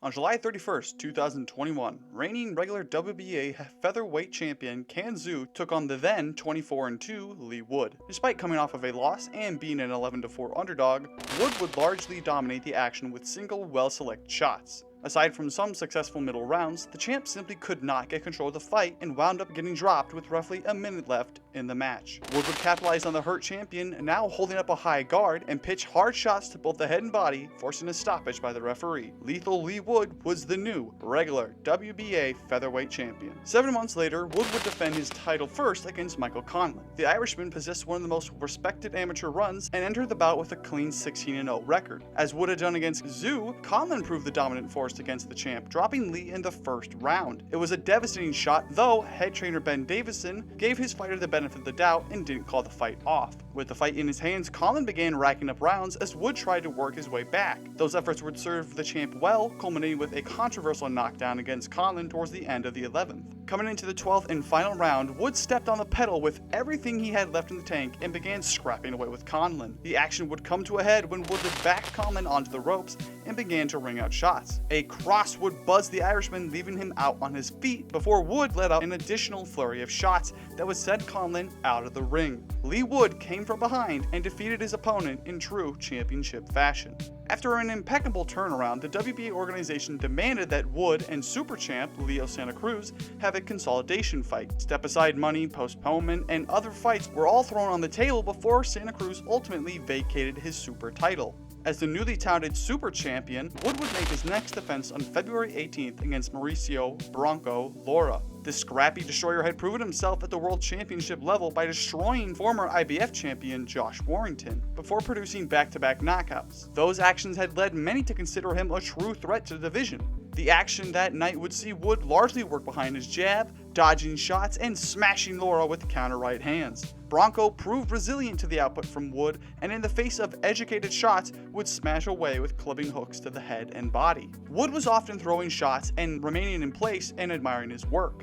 On July 31st, 2021, reigning regular WBA featherweight champion Can Xu took on the then 24-2 Leigh Wood. Despite coming off of a loss and being an 11-4 underdog, Wood would largely dominate the action with single, well-selected shots. Aside from some successful middle rounds, the champ simply could not get control of the fight and wound up getting dropped with roughly a minute left in the match. Wood would capitalize on the hurt champion, now holding up a high guard, and pitch hard shots to both the head and body, forcing a stoppage by the referee. Lethal Leigh Wood was the new, regular WBA featherweight champion. 7 months later, Wood would defend his title first against Michael Conlan. The Irishman possessed one of the most respected amateur runs and entered the bout with a clean 16-0 record. As Wood had done against Xu, Conlan proved the dominant force against the champ, dropping Leigh in the first round. It was a devastating shot, though head trainer Ben Davison gave his fighter the benefit of the doubt and didn't call the fight off. With the fight in his hands, Conlan began racking up rounds as Wood tried to work his way back. Those efforts would serve the champ well, culminating with a controversial knockdown against Conlan towards the end of the 11th. Coming into the 12th and final round, Wood stepped on the pedal with everything he had left in the tank and began scrapping away with Conlan. The action would come to a head when Wood would back Conlan onto the ropes and began to ring out shots. A cross would buzz the Irishman, leaving him out on his feet before Wood let out an additional flurry of shots that would send Conlan out of the ring. Leigh Wood came from behind and defeated his opponent in true championship fashion. After an impeccable turnaround, the WBA organization demanded that Wood and super champ Leo Santa Cruz have a consolidation fight. Step-aside money, postponement, and other fights were all thrown on the table before Santa Cruz ultimately vacated his super title. As the newly touted super champion, Wood would make his next defense on February 18th against Mauricio Bronco Lara. The scrappy destroyer had proven himself at the world championship level by destroying former IBF champion Josh Warrington, before producing back-to-back knockouts. Those actions had led many to consider him a true threat to the division. The action that night would see Wood largely work behind his jab, dodging shots, and smashing Lara with counter right hands. Bronco proved resilient to the output from Wood, and in the face of educated shots, would smash away with clubbing hooks to the head and body. Wood was often throwing shots and remaining in place and admiring his work.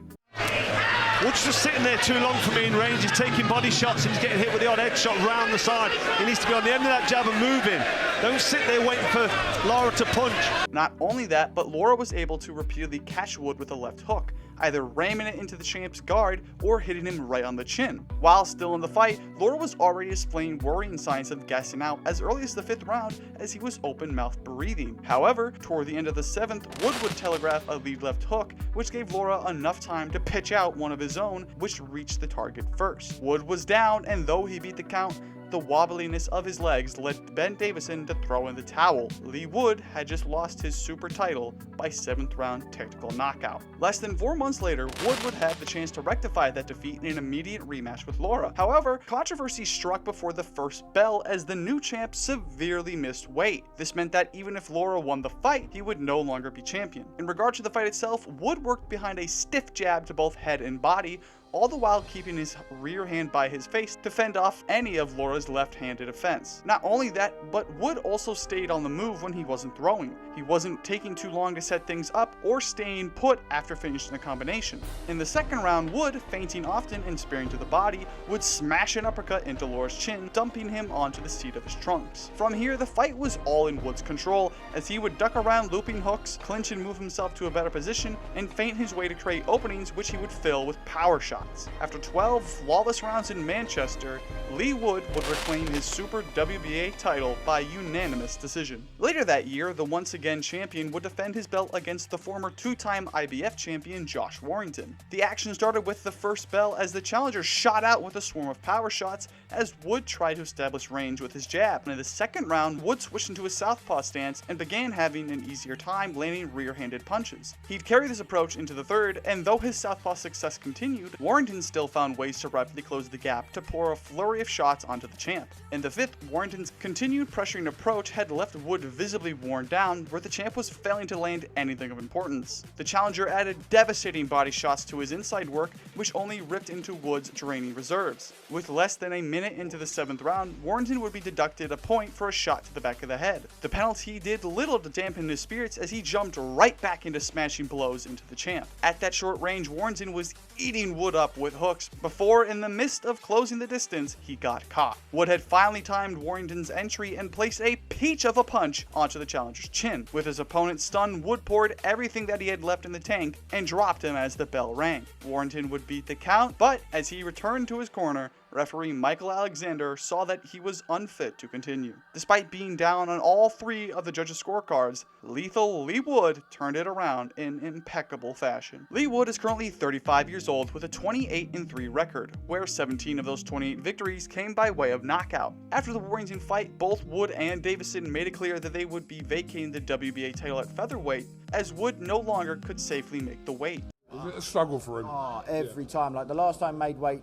Wood's just sitting there too long for me in range. He's taking body shots and he's getting hit with the odd head shot round the side. He needs to be on the end of that jab and moving. Don't sit there waiting for Lara to punch. Not only that, but Lara was able to repeatedly catch Wood with a left hook, either ramming it into the champ's guard or hitting him right on the chin. While still in the fight, Lara was already displaying worrying signs of gassing out as early as the 5th round as he was open-mouthed breathing. However, toward the end of the 7th, Wood would telegraph a lead left hook, which gave Lara enough time to pitch out one of his own, which reached the target first. Wood was down, and though he beat the count, the wobbliness of his legs led Ben Davison to throw in the towel. Leigh Wood had just lost his super title by 7th round technical knockout. Less than 4 months later, Wood would have the chance to rectify that defeat in an immediate rematch with Lara. However, controversy struck before the first bell as the new champ severely missed weight. This meant that even if Lara won the fight, he would no longer be champion. In regard to the fight itself, Wood worked behind a stiff jab to both head and body, all the while keeping his rear hand by his face to fend off any of Lara's left-handed offense. Not only that, but Wood also stayed on the move when he wasn't throwing. He wasn't taking too long to set things up or staying put after finishing the combination. In the 2nd round, Wood, feinting often and sparing to the body, would smash an uppercut into Lara's chin, dumping him onto the seat of his trunks. From here, the fight was all in Wood's control, as he would duck around looping hooks, clinch and move himself to a better position, and feint his way to create openings which he would fill with power shots. After 12 flawless rounds in Manchester, Leigh Wood would reclaim his Super WBA title by unanimous decision. Later that year, the once again champion would defend his belt against the former 2-time IBF champion Josh Warrington. The action started with the first bell as the challenger shot out with a swarm of power shots as Wood tried to establish range with his jab. And in the 2nd round, Wood switched into a southpaw stance and began having an easier time landing rear-handed punches. He'd carry this approach into the 3rd, and though his southpaw success continued, Warrington still found ways to rapidly close the gap to pour a flurry of shots onto the champ. In the 5th, Warrington's continued pressuring approach had left Wood visibly worn down, where the champ was failing to land anything of importance. The challenger added devastating body shots to his inside work, which only ripped into Wood's draining reserves. With less than a minute into the 7th round, Warrington would be deducted a point for a shot to the back of the head. The penalty did little to dampen his spirits as he jumped right back into smashing blows into the champ. At that short range, Warrington was eating Wood up with hooks before, in the midst of closing the distance, he got caught. Wood had finally timed Warrington's entry and placed a peach of a punch onto the challenger's chin. With his opponent stunned, Wood poured everything that he had left in the tank and dropped him as the bell rang. Warrington would beat the count, but as he returned to his corner, referee Michael Alexander saw that he was unfit to continue. Despite being down on all 3 of the judges' scorecards, lethal Leigh Wood turned it around in impeccable fashion. Leigh Wood is currently 35 years old with a 28-3 record, where 17 of those 28 victories came by way of knockout. After the Warrington fight, both Wood and Davison made it clear that they would be vacating the WBA title at featherweight, as Wood no longer could safely make the weight. It's a struggle for him. Every time. Like the last time made weight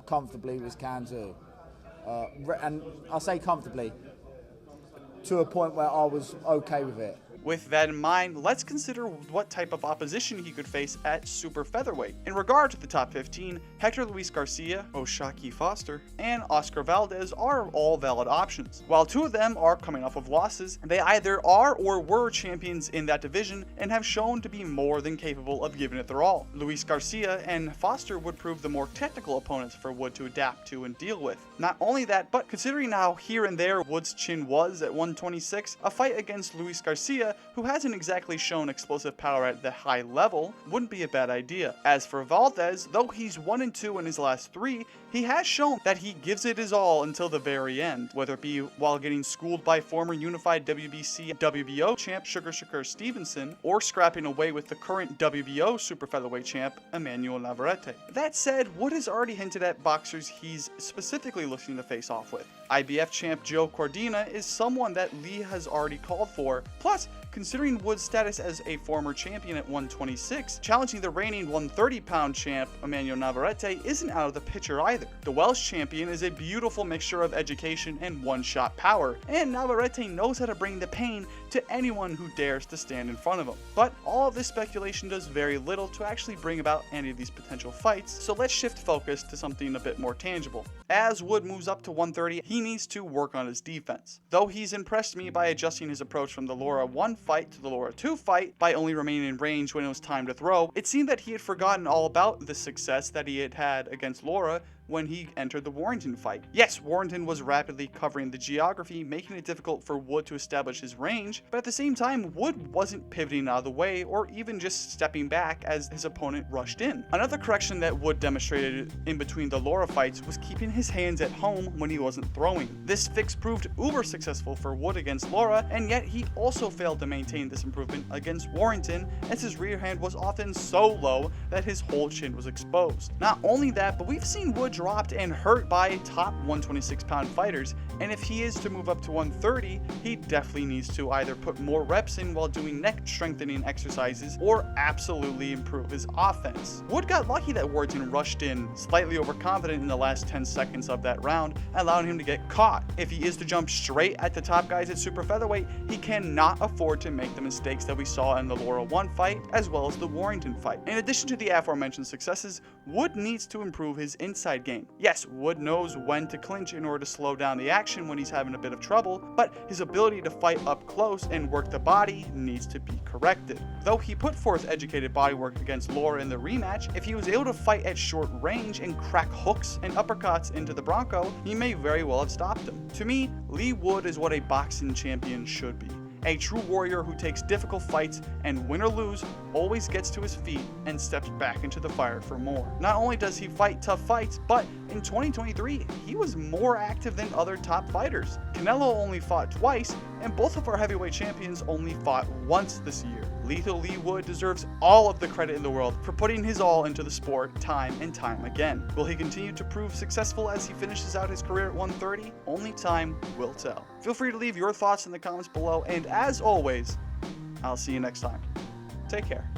comfortably was Kanzu. And I'll say comfortably, to a point where I was okay with it. With that in mind, let's consider what type of opposition he could face at super featherweight. In regard to the top 15, Hector Luis Garcia, O'Shaquie Foster, and Oscar Valdez are all valid options. While 2 of them are coming off of losses, they either are or were champions in that division and have shown to be more than capable of giving it their all. Luis Garcia and Foster would prove the more technical opponents for Wood to adapt to and deal with. Not only that, but considering how here and there Wood's chin was at 126, a fight against Luis Garcia, who hasn't exactly shown explosive power at the high level, wouldn't be a bad idea. As for Valdez, though he's 1-2 in his last 3, he has shown that he gives it his all until the very end, whether it be while getting schooled by former unified WBC WBO champ Sugar Shakur Stevenson, or scrapping away with the current WBO super featherweight champ Emmanuel Navarrete. That said, Wood has already hinted at boxers he's specifically looking to face off with. IBF champ Joe Cordina is someone that Leigh has already called for. Plus, considering Wood's status as a former champion at 126, challenging the reigning 130-pound champ Emmanuel Navarrete isn't out of the picture either. The Welsh champion is a beautiful mixture of education and one-shot power, and Navarrete knows how to bring the pain to anyone who dares to stand in front of him. But all of this speculation does very little to actually bring about any of these potential fights, so let's shift focus to something a bit more tangible. As Wood moves up to 130, he needs to work on his defense. Though he's impressed me by adjusting his approach from the Laura 1 fight to the Laura 2 fight by only remaining in range when it was time to throw, it seemed that he had forgotten all about the success that he had against Laura when he entered the Warrington fight. Yes, Warrington was rapidly covering the geography, making it difficult for Wood to establish his range, but at the same time, Wood wasn't pivoting out of the way or even just stepping back as his opponent rushed in. Another correction that Wood demonstrated in between the Laura fights was keeping his hands at home when he wasn't throwing. This fix proved uber successful for Wood against Laura, and yet he also failed to maintain this improvement against Warrington, as his rear hand was often so low that his whole chin was exposed. Not only that, but we've seen Wood dropped and hurt by top 126-pound fighters, and if he is to move up to 130, he definitely needs to either put more reps in while doing neck strengthening exercises or absolutely improve his offense. Wood got lucky that Warrington rushed in slightly overconfident in the last 10 seconds of that round, allowing him to get caught. If he is to jump straight at the top guys at super featherweight, he cannot afford to make the mistakes that we saw in the Laura 1 fight as well as the Warrington fight. In addition to the aforementioned successes, Wood needs to improve his inside game. Yes, Wood knows when to clinch in order to slow down the action when he's having a bit of trouble, but his ability to fight up close and work the body needs to be corrected. Though he put forth educated bodywork against Laura in the rematch, if he was able to fight at short range and crack hooks and uppercuts into the Bronco, he may very well have stopped him. To me, Leigh Wood is what a boxing champion should be. A true warrior who takes difficult fights and, win or lose, always gets to his feet and steps back into the fire for more. Not only does he fight tough fights, but in 2023, he was more active than other top fighters. Canelo only fought twice, and both of our heavyweight champions only fought once this year. Lethal Leigh Wood deserves all of the credit in the world for putting his all into the sport time and time again. Will he continue to prove successful as he finishes out his career at 130? Only time will tell. Feel free to leave your thoughts in the comments below, and as always, I'll see you next time. Take care.